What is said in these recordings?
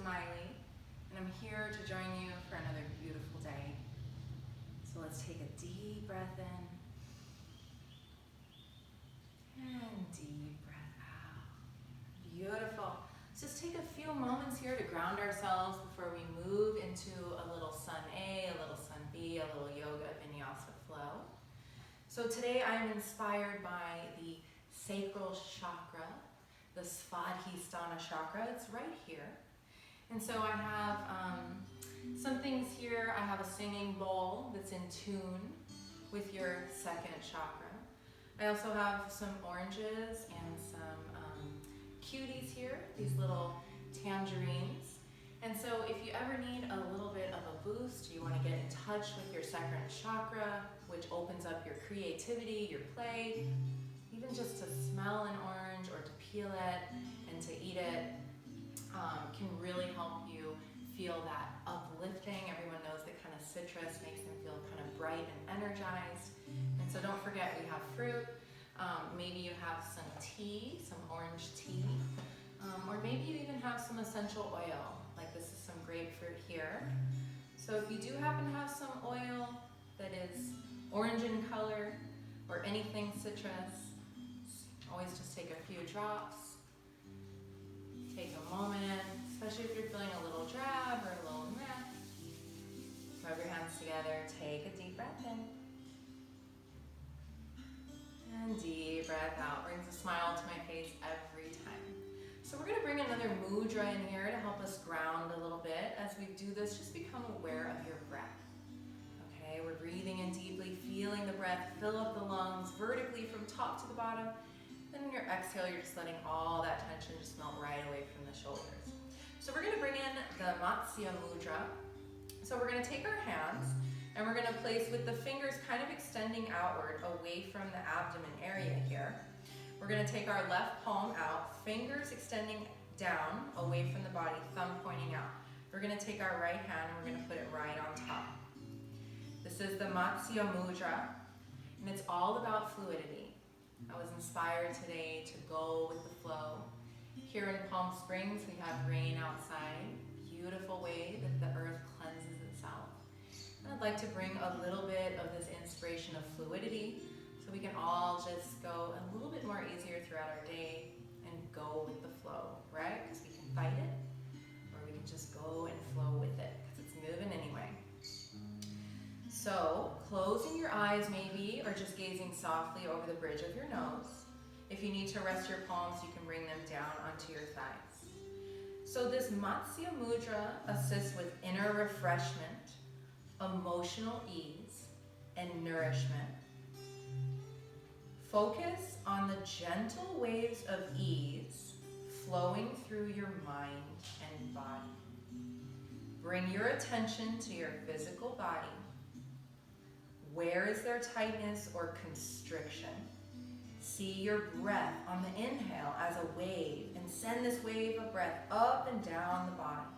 Maile, and I'm here to join you for another beautiful day. So let's take a deep breath in and deep breath out. Beautiful. Just take a few moments here to ground ourselves before we move into a little sun A, a little sun B, a little yoga Vinyasa flow. So today I'm inspired by the sacral chakra, the Svadhisthana chakra. It's right here. And so I have some things here. I have a singing bowl that's in tune with your second chakra. I also have some oranges and some cuties here, these little tangerines. And so if you ever need a little bit of a boost, you want to get in touch with your second chakra, which opens up your creativity, your play, even just to smell an orange or to peel it and to eat it can really help you feel that uplifting. Everyone knows that kind of citrus makes them feel kind of bright and energized. And so don't forget, we have fruit. Maybe you have some tea, some orange tea, or maybe you even have some essential oil, like this is some grapefruit here. So if you do happen to have some oil that is orange in color or anything citrus, always just take a few drops. Take a moment, especially if you're feeling a little drab or a little meh. Rub your hands together, take a deep breath in. And deep breath out, brings a smile to my face every time. So we're gonna bring another mudra in here to help us ground a little bit. As we do this, just become aware of your breath. Okay, we're breathing in deeply, feeling the breath fill up the lungs vertically from top to the bottom. Then in your exhale, you're just letting all that tension just melt right away from the shoulders. So we're gonna bring in the Matsya Mudra. So we're gonna take our hands and we're gonna place with the fingers kind of extending outward away from the abdomen area here. We're gonna take our left palm out, fingers extending down away from the body, thumb pointing out. We're gonna take our right hand and we're gonna put it right on top. This is the Matsya Mudra, and it's all about fluidity. I was inspired today to go with the flow. Here in Palm Springs, we have rain outside, beautiful way that the earth cleanses itself. And I'd like to bring a little bit of this inspiration of fluidity so we can all just go a little bit more easier throughout our day and go with the flow, right? Because we can fight it, or we can just go and flow with it because it's moving anyway. So, closing your eyes maybe, or just gazing softly over the bridge of your nose. If you need to rest your palms, you can bring them down onto your thighs. So this Matsya Mudra assists with inner refreshment, emotional ease, and nourishment. Focus on the gentle waves of ease flowing through your mind and body. Bring your attention to your physical body. Where is there tightness or constriction? See your breath on the inhale as a wave and send this wave of breath up and down the body.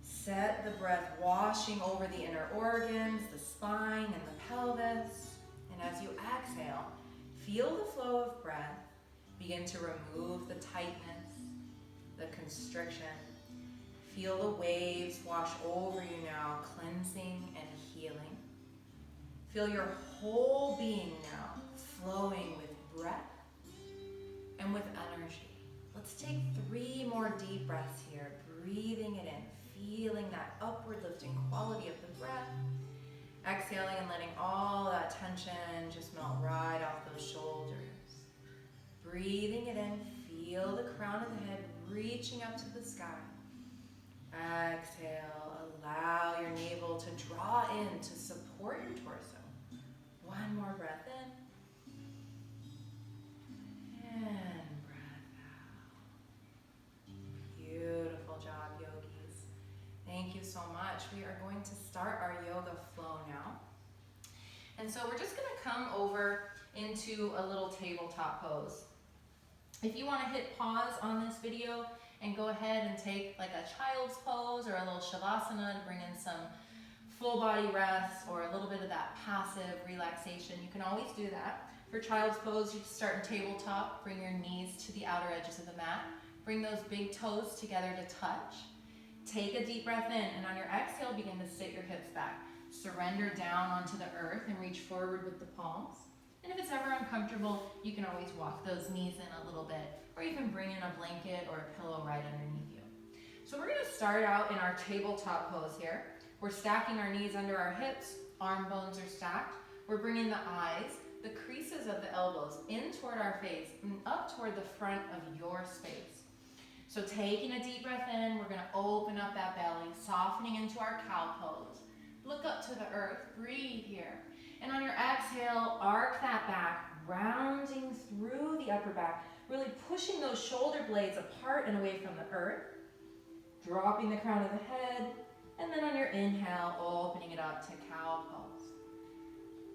Set the breath washing over the inner organs, the spine and the pelvis. And as you exhale, feel the flow of breath. Begin to remove the tightness, the constriction. Feel the waves wash over you now, cleansing and healing. Feel your whole being now flowing with breath and with energy. Let's take 3 more deep breaths here, breathing it in, feeling that upward lifting quality of the breath. Exhaling and letting all that tension just melt right off those shoulders. Breathing it in, feel the crown of the head reaching up to the sky. Exhale, allow your navel to draw in to support your torso. 1 more breath in. And breath out. Beautiful job, yogis. Thank you so much. We are going to start our yoga flow now. And so we're just going to come over into a little tabletop pose. If you want to hit pause on this video and go ahead and take like a child's pose or a little shavasana to bring in some full body rest or a little bit of that passive relaxation, you can always do that. For child's pose, you start in tabletop, bring your knees to the outer edges of the mat, Bring those big toes together to touch. Take a deep breath in, and on your exhale, begin to sit your hips back. Surrender down onto the earth and reach forward with the palms. And if it's ever uncomfortable, you can always walk those knees in a little bit, or you can bring in a blanket or a pillow right underneath you. So we're gonna start out in our tabletop pose here. We're stacking our knees under our hips, arm bones are stacked. We're bringing the eyes, the creases of the elbows in toward our face and up toward the front of your space. So taking a deep breath in, we're gonna open up that belly, softening into our cow pose. Look up to the earth, breathe here. And on your exhale, arc that back, rounding through the upper back, really pushing those shoulder blades apart and away from the earth, dropping the crown of the head, and then on your inhale, opening it up to cow pose.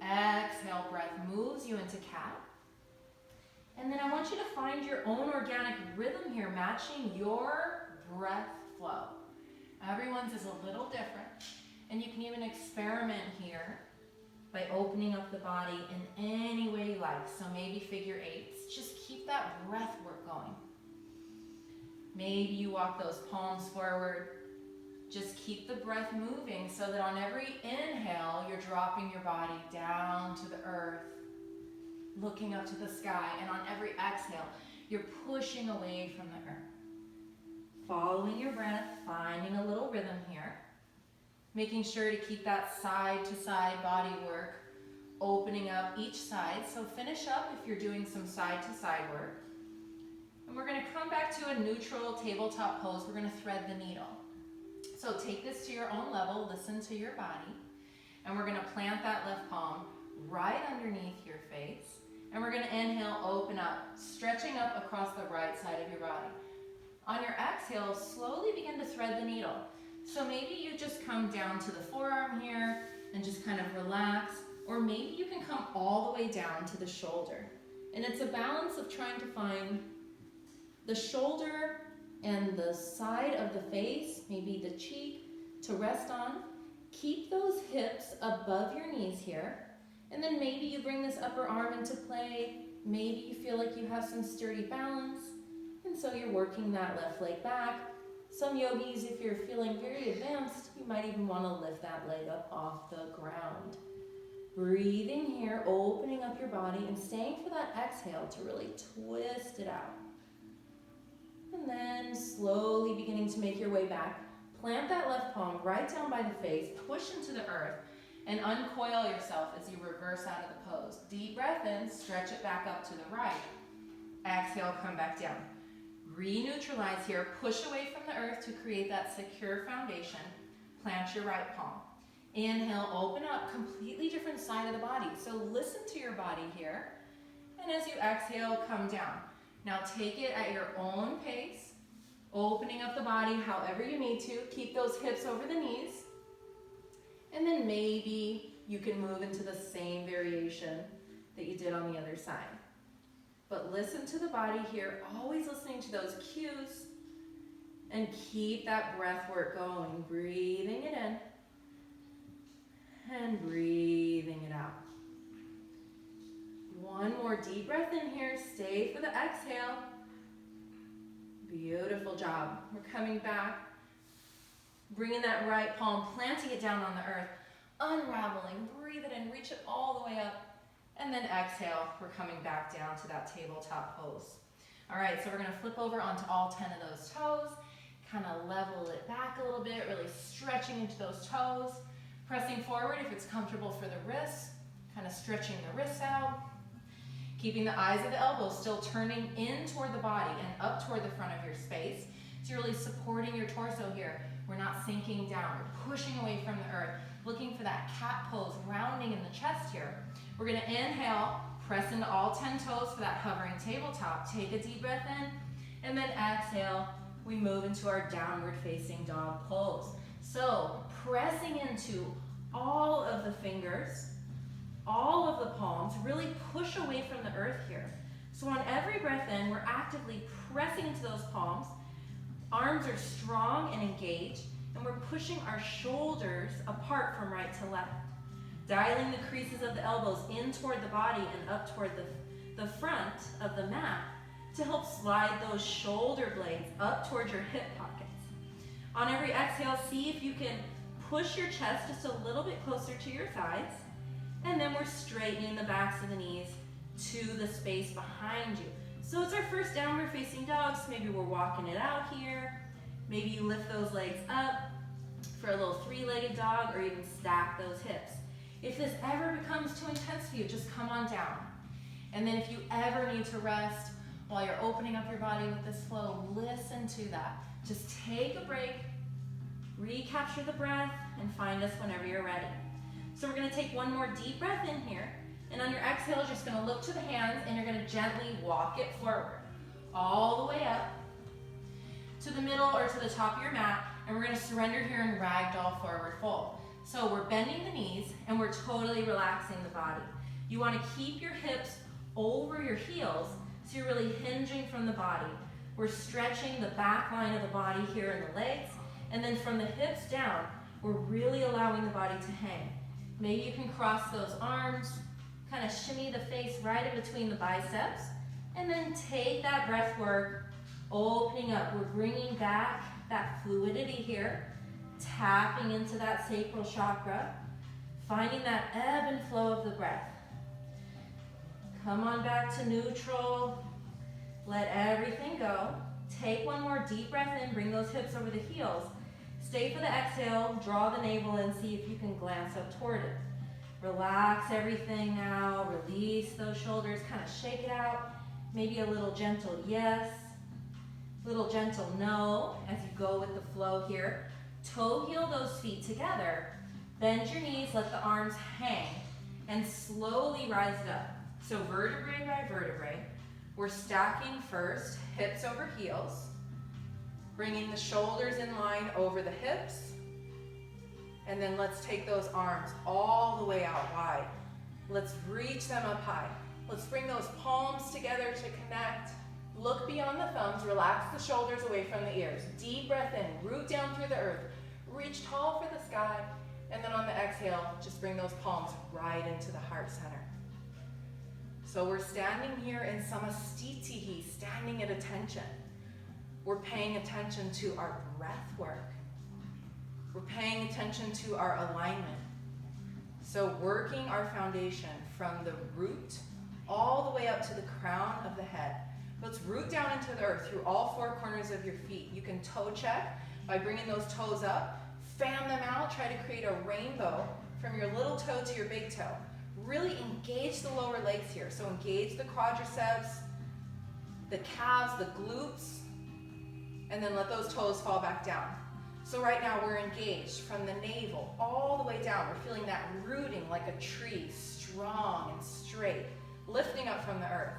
Exhale, breath moves you into cat. And then I want you to find your own organic rhythm here, matching your breath flow. Everyone's is a little different, and you can even experiment here by opening up the body in any way you like. So maybe figure eights, just keep that breath work going. Maybe you walk those palms forward. Just keep the breath moving so that on every inhale, you're dropping your body down to the earth, looking up to the sky, and on every exhale, you're pushing away from the earth. Following your breath, finding a little rhythm here, making sure to keep that side to side body work, opening up each side. So finish up if you're doing some side to side work. And we're gonna come back to a neutral tabletop pose. We're gonna thread the needle. So take this to your own level, listen to your body, and we're gonna plant that left palm right underneath your face. And we're gonna inhale, open up, stretching up across the right side of your body. On your exhale, slowly begin to thread the needle. So maybe you just come down to the forearm here and just kind of relax, or maybe you can come all the way down to the shoulder. And it's a balance of trying to find the shoulder and the side of the face, maybe the cheek, to rest on. Keep those hips above your knees here. And then maybe you bring this upper arm into play. Maybe you feel like you have some sturdy balance. And so you're working that left leg back. Some yogis, if you're feeling very advanced, you might even want to lift that leg up off the ground. Breathing here, opening up your body and staying for that exhale to really twist it out. And then slowly beginning to make your way back. Plant that left palm right down by the face, push into the earth, and uncoil yourself as you reverse out of the pose. Deep breath in, stretch it back up to the right. Exhale, come back down. Re-neutralize here, push away from the earth to create that secure foundation. Plant your right palm. Inhale, open up, completely different side of the body. So listen to your body here. And as you exhale, come down. Now take it at your own pace, opening up the body however you need to. Keep those hips over the knees. And then maybe you can move into the same variation that you did on the other side. But listen to the body here, always listening to those cues, and keep that breath work going. Breathing it in and breathing it out. One more deep breath in here. Stay for the exhale. Beautiful job. We're coming back. Bringing that right palm, planting it down on the earth, unraveling, breathe it in, reach it all the way up, and then exhale, we're coming back down to that tabletop pose. All right, so we're gonna flip over onto all 10 of those toes, kind of level it back a little bit, really stretching into those toes, pressing forward if it's comfortable for the wrists, kind of stretching the wrists out, keeping the eyes of the elbows still turning in toward the body and up toward the front of your space. So you're really supporting your torso here. We're not sinking down, we're pushing away from the earth, looking for that cat pose, rounding in the chest here. We're gonna inhale, press into all 10 toes for that hovering tabletop. Take a deep breath in, and then exhale, we move into our downward facing dog pose. So pressing into all of the fingers, all of the palms, really push away from the earth here. So on every breath in, we're actively pressing into those palms. Arms are strong and engaged, and we're pushing our shoulders apart from right to left. Dialing the creases of the elbows in toward the body and up toward the front of the mat to help slide those shoulder blades up towards your hip pockets. On every exhale, see if you can push your chest just a little bit closer to your thighs. And then we're straightening the backs of the knees to the space behind you. So it's our first downward facing dog, so maybe we're walking it out here. Maybe you lift those legs up for a little three-legged dog, or even stack those hips. If this ever becomes too intense for you, just come on down. And then if you ever need to rest while you're opening up your body with this flow, listen to that. Just take a break, recapture the breath, and find us whenever you're ready. So we're gonna take one more deep breath in here, and on your exhale, you're just gonna look to the hands, and you're gonna gently walk it forward, all the way up to the middle or to the top of your mat, and we're gonna surrender here and ragdoll forward fold. So we're bending the knees, and we're totally relaxing the body. You wanna keep your hips over your heels, so you're really hinging from the body. We're stretching the back line of the body here in the legs, and then from the hips down, we're really allowing the body to hang. Maybe you can cross those arms, kind of shimmy the face right in between the biceps, and then take that breath work, opening up. We're bringing back that fluidity here, tapping into that sacral chakra, finding that ebb and flow of the breath. Come on back to neutral. Let everything go. Take one more deep breath in, bring those hips over the heels. Stay for the exhale, draw the navel in, see if you can glance up toward it. Relax everything now, release those shoulders, kind of shake it out. Maybe a little gentle yes, little gentle no as you go with the flow here. Toe heel those feet together. Bend your knees, let the arms hang, and slowly rise it up. So vertebrae by vertebrae. We're stacking first, hips over heels, bringing the shoulders in line over the hips, and then let's take those arms all the way out wide. Let's reach them up high. Let's bring those palms together to connect. Look beyond the thumbs, relax the shoulders away from the ears. Deep breath in, root down through the earth, reach tall for the sky, and then on the exhale, just bring those palms right into the heart center. So we're standing here in samastitihi, standing at attention. We're paying attention to our breath work. We're paying attention to our alignment. So working our foundation from the root all the way up to the crown of the head. Let's root down into the earth through all four corners of your feet. You can toe check by bringing those toes up, fan them out, try to create a rainbow from your little toe to your big toe. Really engage the lower legs here. So engage the quadriceps, the calves, the glutes, and then let those toes fall back down. So right now we're engaged from the navel all the way down. We're feeling that rooting like a tree, strong and straight, lifting up from the earth.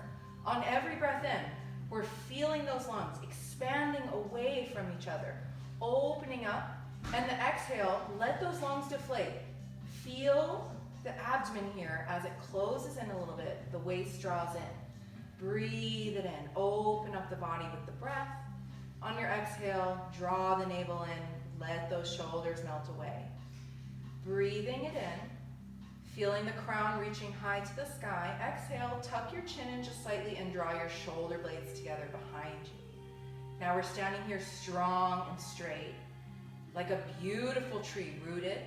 On every breath in, we're feeling those lungs expanding away from each other, opening up, and the exhale, let those lungs deflate. Feel the abdomen here as it closes in a little bit, the waist draws in. Breathe it in, open up the body with the breath. On your exhale, draw the navel in, let those shoulders melt away. Breathing it in, feeling the crown reaching high to the sky. Exhale, tuck your chin in just slightly and draw your shoulder blades together behind you. Now we're standing here strong and straight, like a beautiful tree, rooted,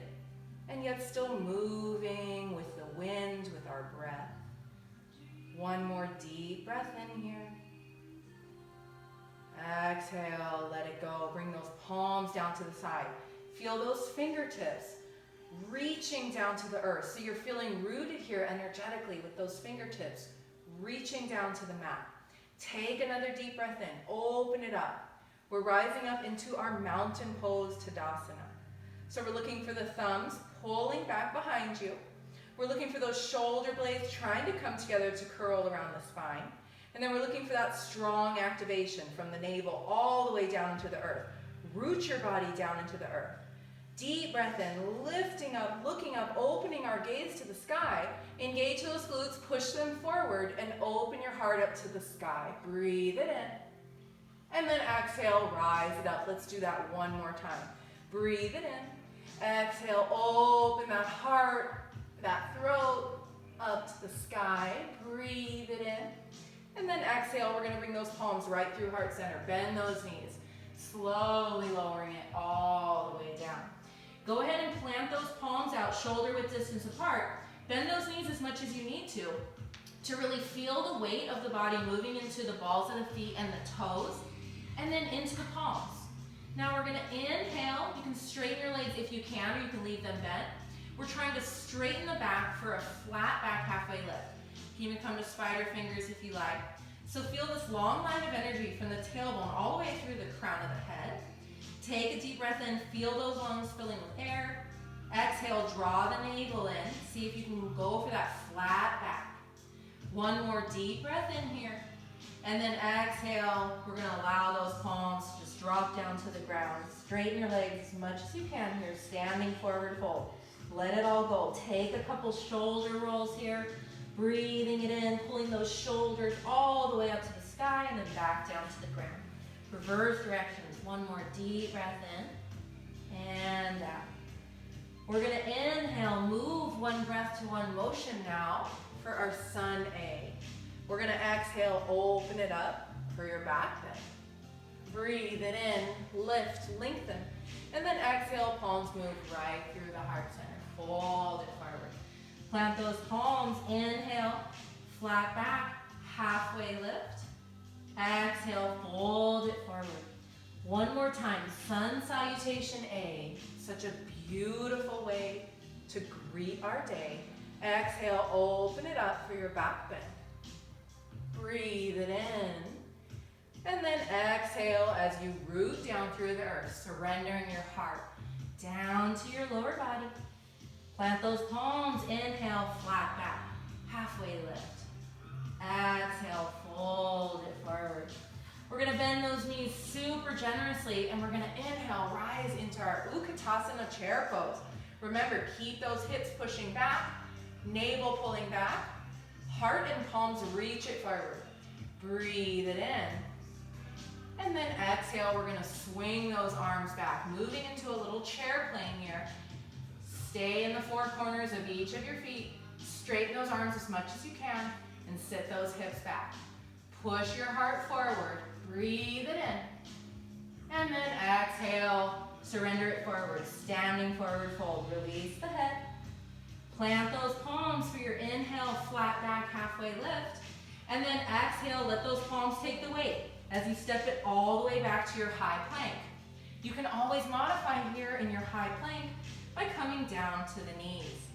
and yet still moving with the wind, with our breath. One more deep breath in here. Exhale, let it go. Bring those palms down to the side. Feel those fingertips reaching down to the earth. So you're feeling rooted here energetically with those fingertips reaching down to the mat. Take another deep breath in. Open it up. We're rising up into our mountain pose Tadasana. So we're looking for the thumbs pulling back behind you. We're looking for those shoulder blades trying to come together to curl around the spine. And then we're looking for that strong activation from the navel all the way down into the earth. Root your body down into the earth. Deep breath in, lifting up, looking up, opening our gaze to the sky. Engage those glutes, push them forward, and open your heart up to the sky. Breathe it in. And then exhale, rise it up. Let's do that one more time. Breathe it in. Exhale, open that heart, that throat, up to the sky. Breathe it in. And then exhale, we're gonna bring those palms right through heart center. Bend those knees, slowly lowering it all the way down. Go ahead and plant those palms out, shoulder width distance apart. Bend those knees as much as you need to really feel the weight of the body moving into the balls of the feet and the toes, and then into the palms. Now we're gonna inhale. You can straighten your legs if you can, or you can leave them bent. We're trying to straighten the back for a flat back halfway lift. You can even come to spider fingers if you like. So feel this long line of energy from the tailbone all the way through the crown of the head. Take a deep breath in, feel those lungs filling with air. Exhale, draw the navel in. See if you can go for that flat back. One more deep breath in here. And then exhale, we're gonna allow those palms to just drop down to the ground. Straighten your legs as much as you can here, standing forward fold. Let it all go. Take a couple shoulder rolls here. Breathing it in, pulling those shoulders all the way up to the sky and then back down to the ground. Reverse directions. One more deep breath in and out. We're gonna inhale, move one breath to one motion now for our Sun A. We're gonna exhale, open it up for your back bend. Breathe it in, lift, lengthen, and then exhale, palms move right through the heart center. Fold it forward. Plant those palms, inhale, flat back, halfway lift. Exhale, fold it forward. One more time, Sun Salutation A. Such a beautiful way to greet our day. Exhale, open it up for your back bend. Breathe it in. And then exhale as you root down through the earth, surrendering your heart down to your lower body. Plant those palms, inhale, flat back, halfway lift. Exhale, fold it forward. We're gonna bend those knees super generously and we're gonna inhale, rise into our Utkatasana chair pose. Remember, keep those hips pushing back, navel pulling back, heart and palms reach it forward. Breathe it in. And then exhale, we're gonna swing those arms back, moving into a little chair plane here. Stay in the four corners of each of your feet. Straighten those arms as much as you can and sit those hips back. Push your heart forward. Breathe it in. And then exhale, surrender it forward. Standing forward fold. Release the head. Plant those palms for your inhale, flat back, halfway lift. And then exhale, let those palms take the weight as you step it all the way back to your high plank. You can always modify here in your high plank by coming down to the knees.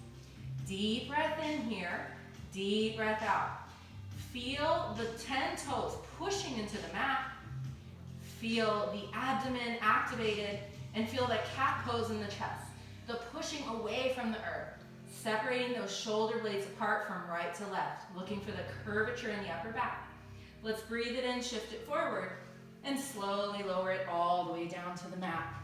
Deep breath in here, deep breath out. Feel the 10 toes pushing into the mat. Feel the abdomen activated and feel that cat pose in the chest. The pushing away from the earth, separating those shoulder blades apart from right to left, looking for the curvature in the upper back. Let's breathe it in, shift it forward, and slowly lower it all the way down to the mat.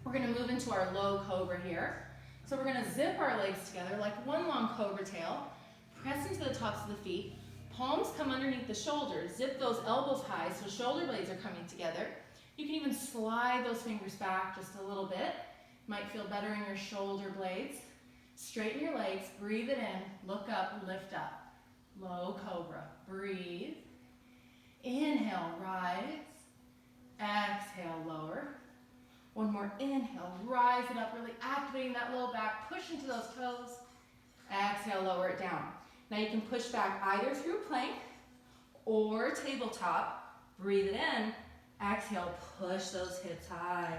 We're gonna move into our low cobra here. So we're gonna zip our legs together like one long cobra tail, press into the tops of the feet, palms come underneath the shoulders, zip those elbows high so shoulder blades are coming together. You can even slide those fingers back just a little bit. Might feel better in your shoulder blades. Straighten your legs, breathe it in, look up, lift up. Low cobra, breathe. Inhale, rise. Exhale, lower. One more inhale, rise it up, really activating that low back, push into those toes. Exhale, lower it down. Now you can push back either through plank or tabletop. Breathe it in. Exhale, push those hips high.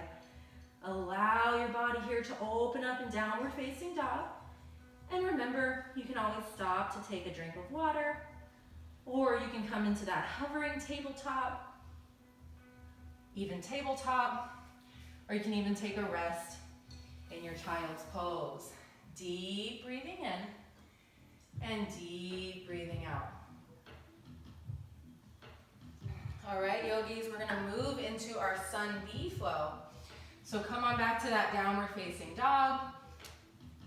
Allow your body here to open up in downward facing dog. And remember, you can always stop to take a drink of water, or you can come into that hovering tabletop, even tabletop, or you can even take a rest in your child's pose. Deep breathing in and deep breathing out. All right, yogis, we're gonna move into our Sun B flow. So come on back to that downward facing dog.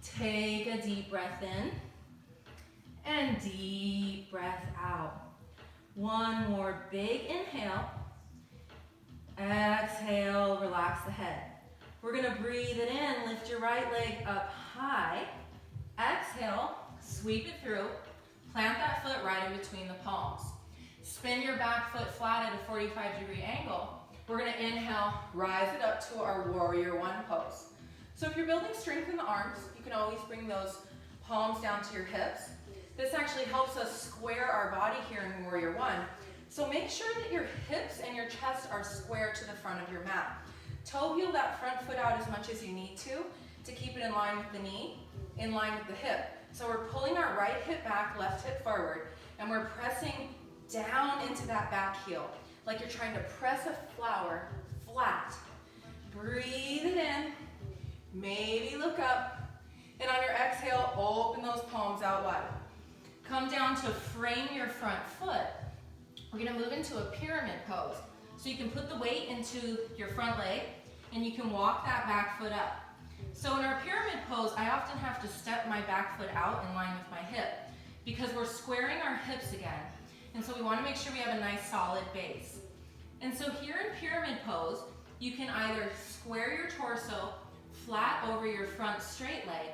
Take a deep breath in and deep breath out. One more big inhale. Exhale, relax the head. We're gonna breathe it in, lift your right leg up high. Exhale, sweep it through. Plant that foot right in between the palms. Spin your back foot flat at a 45-degree angle. We're gonna inhale, rise it up to our warrior one pose. So if you're building strength in the arms, you can always bring those palms down to your hips. This actually helps us square our body here in warrior one. So make sure that your hips and your chest are square to the front of your mat. Toe heel that front foot out as much as you need to keep it in line with the knee, in line with the hip. So we're pulling our right hip back, left hip forward, and we're pressing down into that back heel, like you're trying to press a flower flat. Breathe it in, maybe look up, and on your exhale, open those palms out wide. Come down to frame your front foot. We're gonna move into a pyramid pose. So you can put the weight into your front leg, and you can walk that back foot up. So in our pyramid pose, I often have to step my back foot out in line with my hip, because we're squaring our hips again. And so we wanna make sure we have a nice solid base. And so here in pyramid pose, you can either square your torso flat over your front straight leg,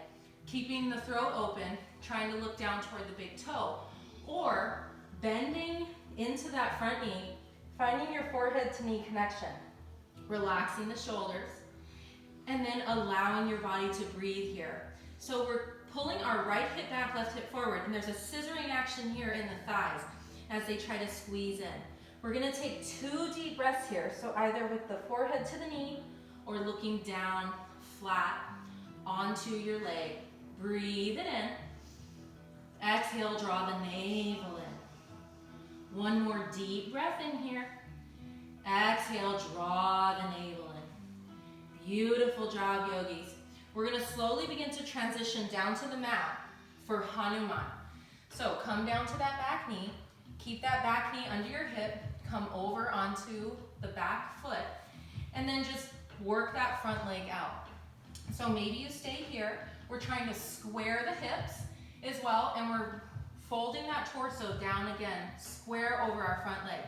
keeping the throat open, trying to look down toward the big toe, or bending into that front knee, finding your forehead to knee connection, relaxing the shoulders, and then allowing your body to breathe here. So we're pulling our right hip back, left hip forward, and there's a scissoring action here in the thighs as they try to squeeze in. We're gonna take 2 deep breaths here, so either with the forehead to the knee or looking down flat onto your leg. Breathe it in. Exhale, draw the navel in. One more deep breath in here. Exhale, draw the navel in. Beautiful job, yogis. We're gonna slowly begin to transition down to the mat for Hanuman. So come down to that back knee. Keep that back knee under your hip. Come over onto the back foot. And then just work that front leg out. So maybe you stay here. We're trying to square the hips as well, and we're folding that torso down again, square over our front leg.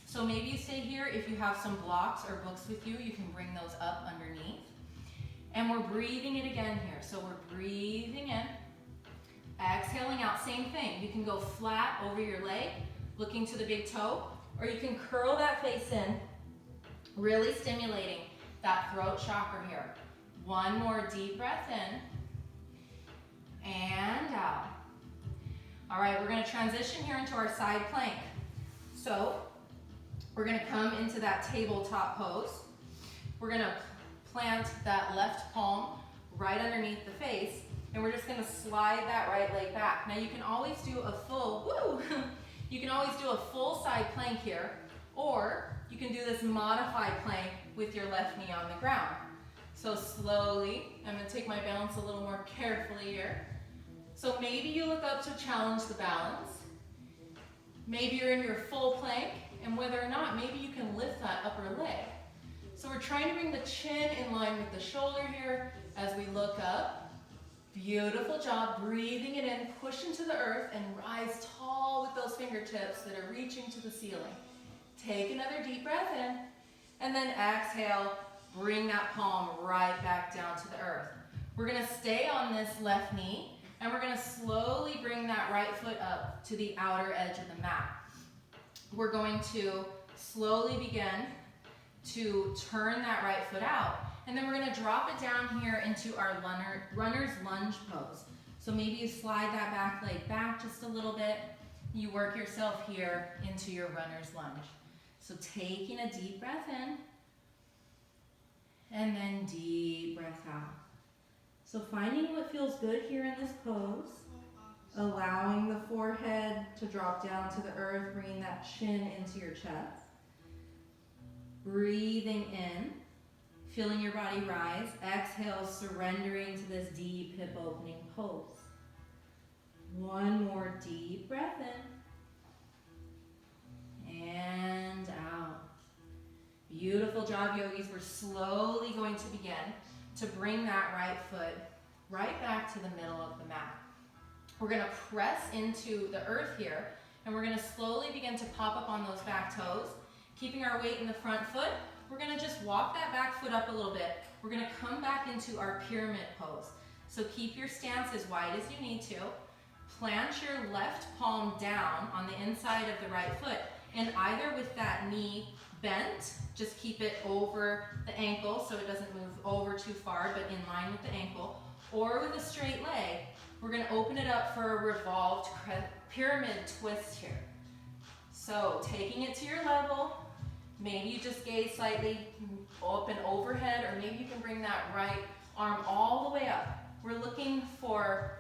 So maybe you stay here. If you have some blocks or books with you, you can bring those up underneath. And we're breathing it again here. So we're breathing in, exhaling out, same thing. You can go flat over your leg, looking to the big toe, or you can curl that face in, really stimulating that throat chakra here. One more deep breath in, and out. All right, we're gonna transition here into our side plank. So we're gonna come into that tabletop pose. We're gonna plant that left palm right underneath the face, and we're just gonna slide that right leg back. Now you can always do a full, you can always do a full side plank here, or you can do this modified plank with your left knee on the ground. So slowly, I'm gonna take my balance a little more carefully here. So maybe you look up to challenge the balance. Maybe you're in your full plank, and whether or not, maybe you can lift that upper leg. So we're trying to bring the chin in line with the shoulder here as we look up. Beautiful job, breathing it in, push into the earth, and rise tall with those fingertips that are reaching to the ceiling. Take another deep breath in, and then exhale, bring that palm right back down to the earth. We're gonna stay on this left knee, and we're gonna slowly bring that right foot up to the outer edge of the mat. We're going to slowly begin to turn that right foot out, and then we're gonna drop it down here into our runner's lunge pose. So maybe you slide that back leg back just a little bit. You work yourself here into your runner's lunge. So taking a deep breath in, and then deep breath out. So finding what feels good here in this pose, allowing the forehead to drop down to the earth, bringing that chin into your chest. Breathing in, feeling your body rise. Exhale, surrendering to this deep hip opening pose. One more deep breath in, and out. Beautiful job, yogis. We're slowly going to begin to bring that right foot right back to the middle of the mat. We're gonna press into the earth here, and we're gonna slowly begin to pop up on those back toes, keeping our weight in the front foot. We're gonna just walk that back foot up a little bit. We're gonna come back into our pyramid pose. So keep your stance as wide as you need to. Plant your left palm down on the inside of the right foot, and either with that knee bent, just keep it over the ankle so it doesn't move over too far, but in line with the ankle, or with a straight leg, we're gonna open it up for a revolved pyramid twist here. So taking it to your level, maybe you just gaze slightly up and overhead, or maybe you can bring that right arm all the way up. We're looking for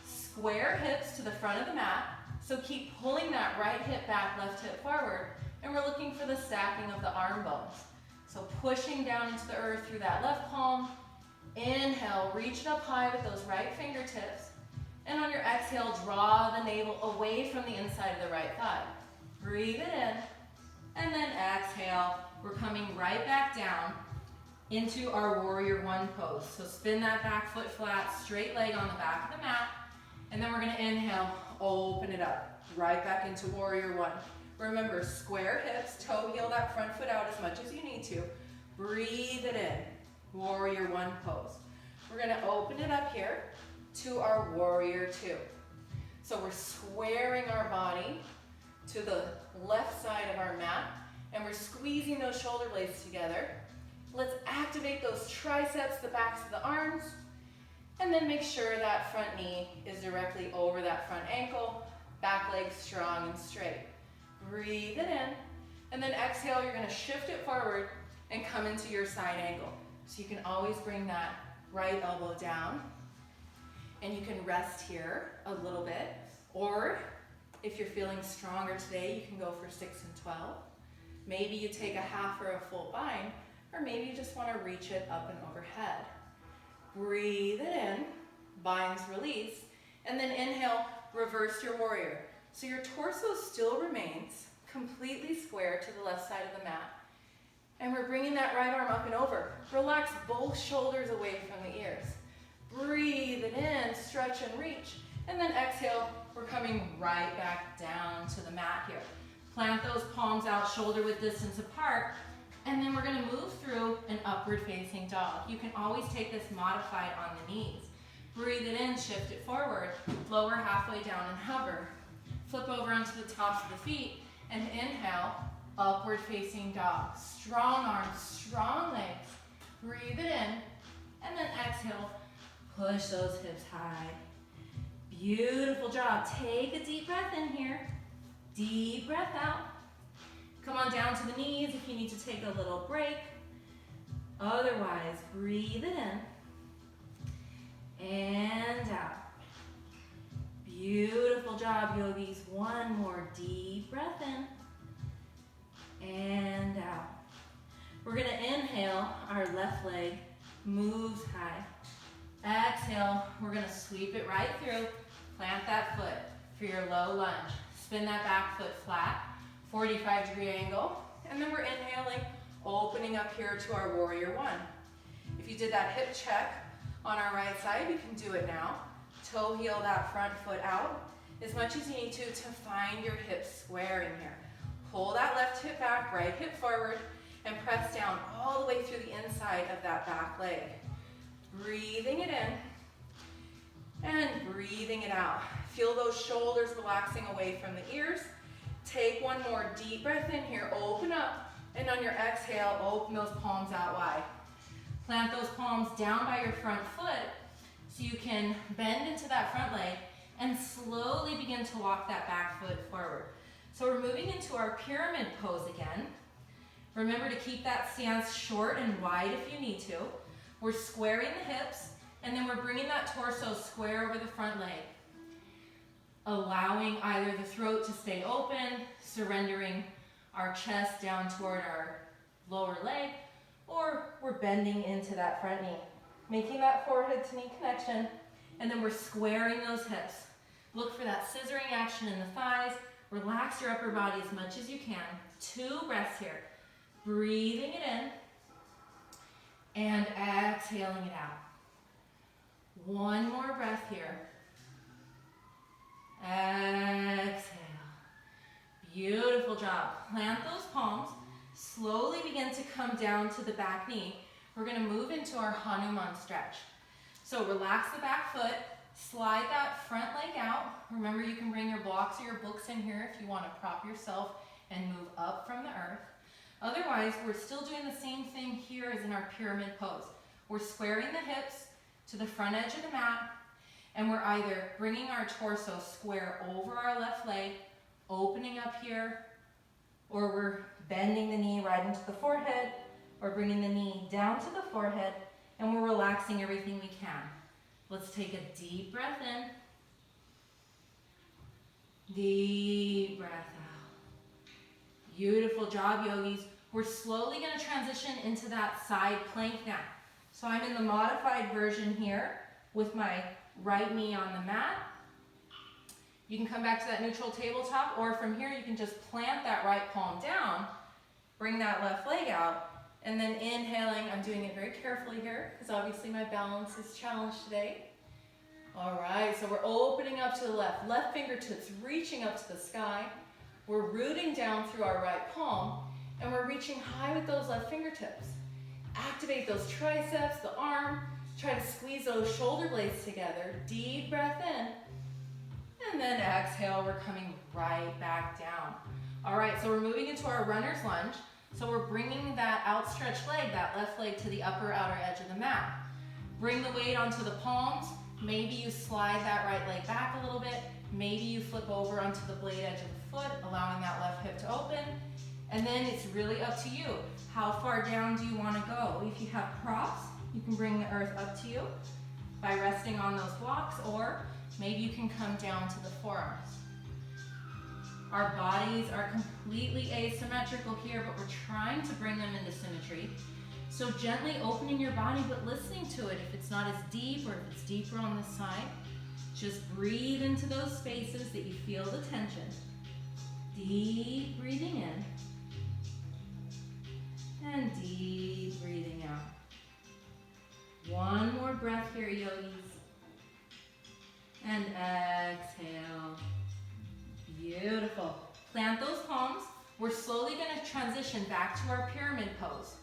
square hips to the front of the mat, so keep pulling that right hip back, left hip forward, and we're looking for the stacking of the arm bones. So pushing down into the earth through that left palm. Inhale, reach it up high with those right fingertips, and on your exhale, draw the navel away from the inside of the right thigh. Breathe it in, and then exhale. We're coming right back down into our warrior one pose. So spin that back foot flat, straight leg on the back of the mat, and then we're gonna inhale, open it up, right back into warrior one. Remember, square hips, toe heel that front foot out as much as you need to. Breathe it in, warrior one pose. We're gonna open it up here to our warrior two. So we're squaring our body to the left side of our mat, and we're squeezing those shoulder blades together. Let's activate those triceps, the backs of the arms, and then make sure that front knee is directly over that front ankle, back leg strong and straight. Breathe it in, and then exhale, you're gonna shift it forward and come into your side angle. So you can always bring that right elbow down, and you can rest here a little bit, or if you're feeling stronger today, you can go for 6 and 12. Maybe you take a half or a full bind, or maybe you just want to reach it up and overhead. Breathe it in, binds, release, and then inhale, reverse your warrior. So your torso still remains completely square to the left side of the mat. And we're bringing that right arm up and over. Relax both shoulders away from the ears. Breathe it in, stretch and reach, and then exhale, we're coming right back down to the mat here. Plant those palms out, shoulder width distance apart, and then we're gonna move through an upward facing dog. You can always take this modified on the knees. Breathe it in, shift it forward, lower halfway down and hover. Flip over onto the tops of the feet, and inhale, upward facing dog. Strong arms, strong legs. Breathe it in, and then exhale, push those hips high. Beautiful job. Take a deep breath in here. Deep breath out. Come on down to the knees if you need to take a little break. Otherwise, breathe it in and out. Beautiful job, yogis. One more deep breath in and out. We're gonna inhale, our left leg moves high. Exhale, we're gonna sweep it right through. Plant that foot for your low lunge. Spin that back foot flat, 45-degree angle, and then we're inhaling, opening up here to our warrior one. If you did that hip check on our right side, you can do it now. Toe heel that front foot out as much as you need to find your hips square in here. Pull that left hip back, right hip forward, and press down all the way through the inside of that back leg. Breathing it in and breathing it out. Feel those shoulders relaxing away from the ears. Take one more deep breath in here, open up, and on your exhale, open those palms out wide. Plant those palms down by your front foot so you can bend into that front leg and slowly begin to walk that back foot forward. So we're moving into our pyramid pose again. Remember to keep that stance short and wide if you need to. We're squaring the hips, and then we're bringing that torso square over the front leg. Allowing either the throat to stay open, surrendering our chest down toward our lower leg, or we're bending into that front knee. Making that forehead to knee connection, and then we're squaring those hips. Look for that scissoring action in the thighs. Relax your upper body as much as you can. 2 breaths here. Breathing it in and exhaling it out. 1 more breath here. Exhale. Beautiful job. Plant those palms. Slowly begin to come down to the back knee. We're going to move into our Hanuman stretch. So relax the back foot. Slide that front leg out. Remember, you can bring your blocks or your books in here if you want to prop yourself and move up from the earth. Otherwise, we're still doing the same thing here as in our pyramid pose. We're squaring the hips to the front edge of the mat, and we're either bringing our torso square over our left leg, opening up here, or we're bending the knee right into the forehead, or bringing the knee down to the forehead, and we're relaxing everything we can. Let's take a deep breath in. Deep breath out. Beautiful job, yogis. We're slowly going to transition into that side plank now. So I'm in the modified version here with my right knee on the mat. You can come back to that neutral tabletop, or from here you can just plant that right palm down, bring that left leg out, and then inhaling. I'm doing it very carefully here because obviously my balance is challenged today. All right, so we're opening up to the left. Left fingertips reaching up to the sky. We're rooting down through our right palm, and we're reaching high with those left fingertips. Activate those triceps, the arm. Try to squeeze those shoulder blades together. Deep breath in. And then exhale, we're coming right back down. All right, so we're moving into our runner's lunge. So we're bringing that outstretched leg, that left leg, to the upper outer edge of the mat. Bring the weight onto the palms. Maybe you slide that right leg back a little bit. Maybe you flip over onto the blade edge of the foot, allowing that left hip to open. And then it's really up to you. How far down do you want to go? If you have props, you can bring the earth up to you by resting on those blocks, or maybe you can come down to the forearms. Our bodies are completely asymmetrical here, but we're trying to bring them into symmetry. So gently opening your body, but listening to it. If it's not as deep, or if it's deeper on this side, just breathe into those spaces that you feel the tension. Deep breathing in. And deep breathing out. One more breath here, yogis. And exhale. Beautiful. Plant those palms. We're slowly going to transition back to our pyramid pose.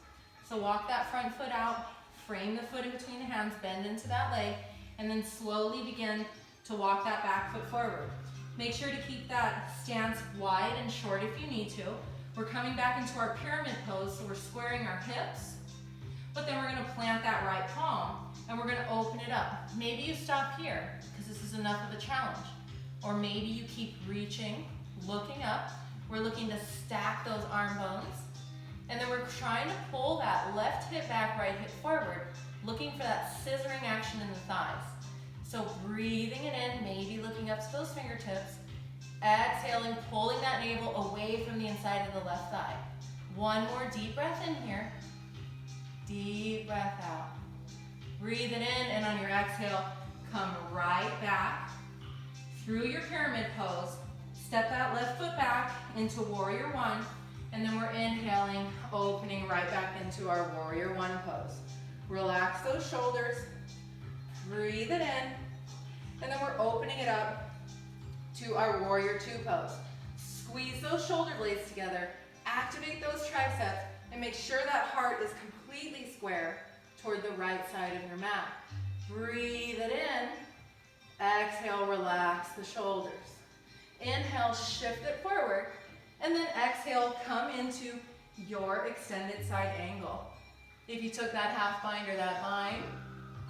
So walk that front foot out, frame the foot in between the hands, bend into that leg, and then slowly begin to walk that back foot forward. Make sure to keep that stance wide and short if you need to. We're coming back into our pyramid pose, so we're squaring our hips, but then we're going to plant that right palm, and we're going to open it up. Maybe you stop here, because this is enough of a challenge. Or maybe you keep reaching, looking up. We're looking to stack those arm bones. And then we're trying to pull that left hip back, right hip forward, looking for that scissoring action in the thighs. So breathing it in, maybe looking up to those fingertips. Exhaling, pulling that navel away from the inside of the left thigh. One more deep breath in here. Deep breath out. Breathe it in, and on your exhale, come right back through your pyramid pose. Step that left foot back into warrior one, and then we're inhaling, opening right back into our warrior one pose. Relax those shoulders, breathe it in, and then we're opening it up to our warrior two pose. Squeeze those shoulder blades together, activate those triceps, and make sure that heart is completely square toward the right side of your mat. Breathe it in. Exhale, relax the shoulders. Inhale, shift it forward. And then exhale, come into your extended side angle. If you took that half bind or that bind,